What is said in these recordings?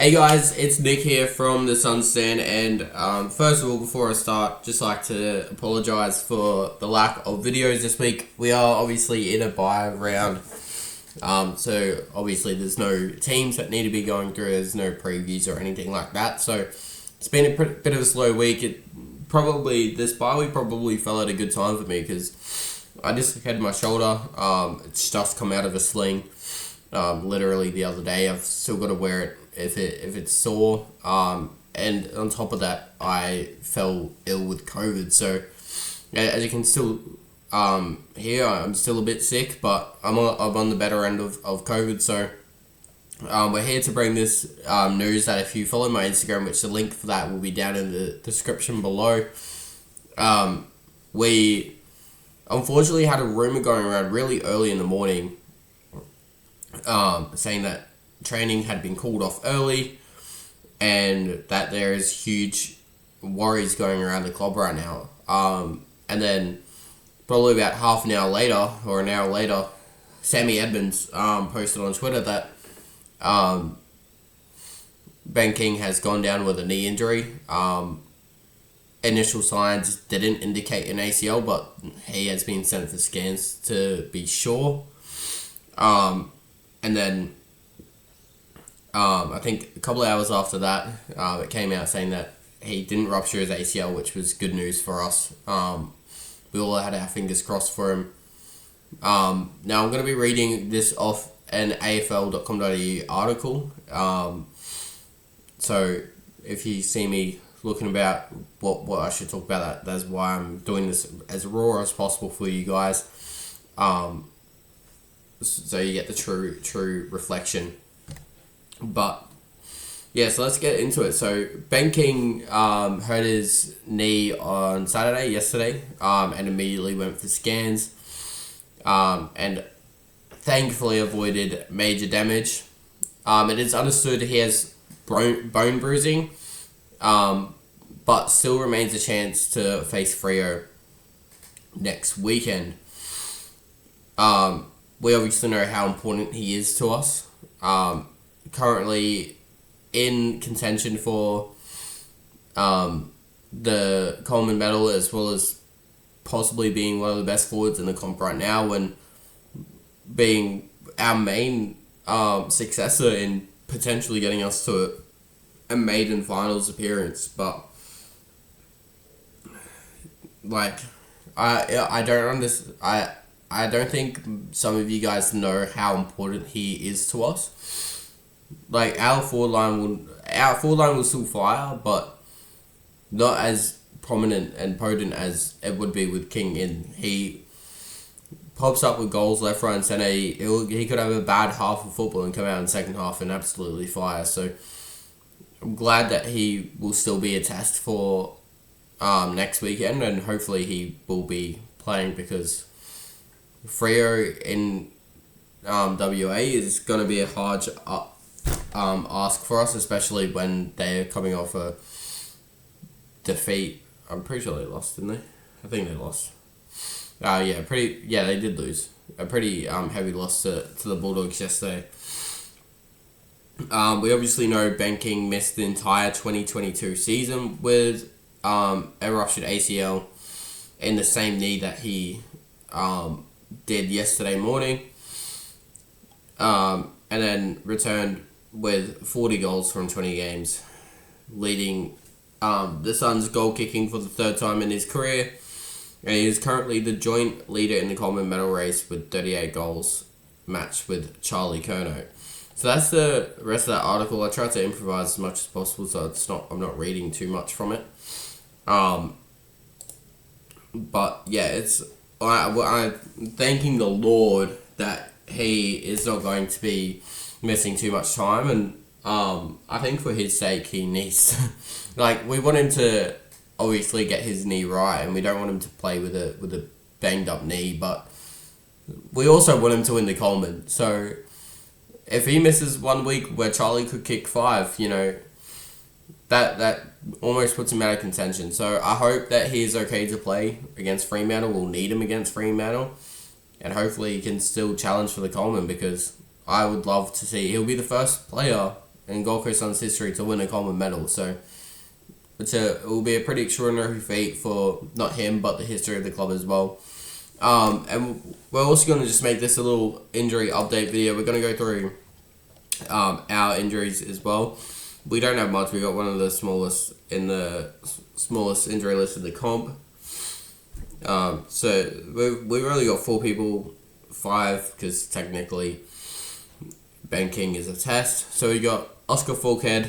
Hey guys, it's Nick here from the Sunstand, and first of all, before I start, just like to apologise for the lack of videos this week. We are obviously in a bye round, so obviously there's no teams that need to be going through. There's no previews or anything like that. So it's been a bit of a slow week. This bye week probably fell at a good time for me because I just had my shoulder. It's just come out of a sling. Literally the other day. I've still got to wear it if it's sore. And on top of that, I fell ill with COVID. So as you can still hear, I'm still a bit sick, but I'm on the better end of COVID. So we're here to bring this news that if you follow my Instagram, which the link for that will be down in the description below, we unfortunately had a rumor going around really early in the morning, saying that training had been called off early and that there is huge worries going around the club right now. And then probably about half an hour later or an hour later, Sammy Edmonds posted on Twitter that Ben King has gone down with a knee injury. Initial signs didn't indicate an ACL, but he has been sent for scans to be sure. And then I think a couple of hours after that, it came out saying that he didn't rupture his ACL, which was good news for us. We all had our fingers crossed for him. Now I'm going to be reading this off an AFL.com.au article. So if you see me looking about what I should talk about, that's why I'm doing this as raw as possible for you guys. So you get the true reflection. But yeah, so let's get into it. So Ben King hurt his knee on yesterday, and immediately went for scans, and thankfully avoided major damage. It is understood he has bone bruising, but still remains a chance to face Freo next weekend. We obviously know how important he is to us. Currently in contention for the Coleman medal, as well as possibly being one of the best forwards in the comp right now, and being our main successor in potentially getting us to a maiden finals appearance. But like, I don't understand. I don't think some of you guys know how important he is to us. Like, our forward line will still fire, but not as prominent and potent as it would be with King in. He pops up with goals left, right, and centre. He could have a bad half of football and come out in the second half and absolutely fire. So I'm glad that he will still be a test for next weekend, and hopefully he will be playing, because Freo in WA is going to be a hard ask for us, especially when they're coming off a defeat. I'm pretty sure they lost, didn't they? I think they lost. They did lose. A pretty heavy loss to the Bulldogs yesterday. We obviously know Ben King missed the entire 2022 season with a ruptured ACL in the same knee that he did yesterday morning, and then returned with 40 goals from 20 games, leading the Suns goal kicking for the third time in his career, and he is currently the joint leader in the Coleman medal race with 38 goals, matched with Charlie Curnow. So that's the rest of that article. I tried to improvise as much as possible, so I'm not reading too much from it. But yeah, I'm thanking the Lord that he is not going to be missing too much time, and I think for his sake he needs to, like, we want him to obviously get his knee right, and we don't want him to play with a banged up knee, but we also want him to win the Coleman. So if he misses 1 week where Charlie could kick 5, that almost puts him out of contention. So I hope that he is okay to play against Fremantle. We'll need him against Fremantle, and hopefully he can still challenge for the Coleman, because I would love to see, he'll be the first player in Gold Coast Suns history to win a Coleman medal. So it will be a pretty extraordinary feat for not him but the history of the club as well. And we're also going to just make this a little injury update video. We're going to go through our injuries as well. We don't have much. We got one of the smallest injury list in the comp. So we've only got 4 people, 5 because technically Ben King is a test. So we got Oscar Falkhead.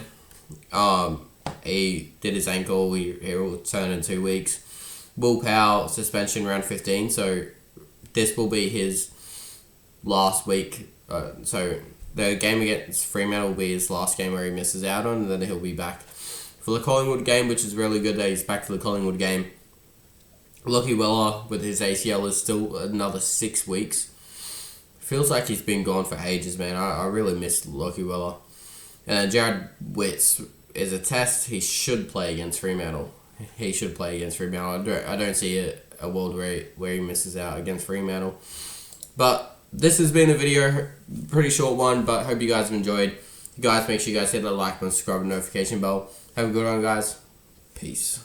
He did his ankle. He will return in 2 weeks. Will Powell, suspension round 15. So this will be his last week. So the game against Fremantle will be his last game where he misses out on, and then he'll be back for the Collingwood game, which is really good that he's back for the Collingwood game. Lockie Weller with his ACL is still another 6 weeks. Feels like he's been gone for ages, man. I really miss Lockie Weller. And Jared Witts is a test. He should play against Fremantle. I don't see a world where he misses out against Fremantle. But this has been a video, pretty short one, but hope you guys have enjoyed. Guys, make sure you guys hit the like and subscribe and notification bell. Have a good one, guys. Peace.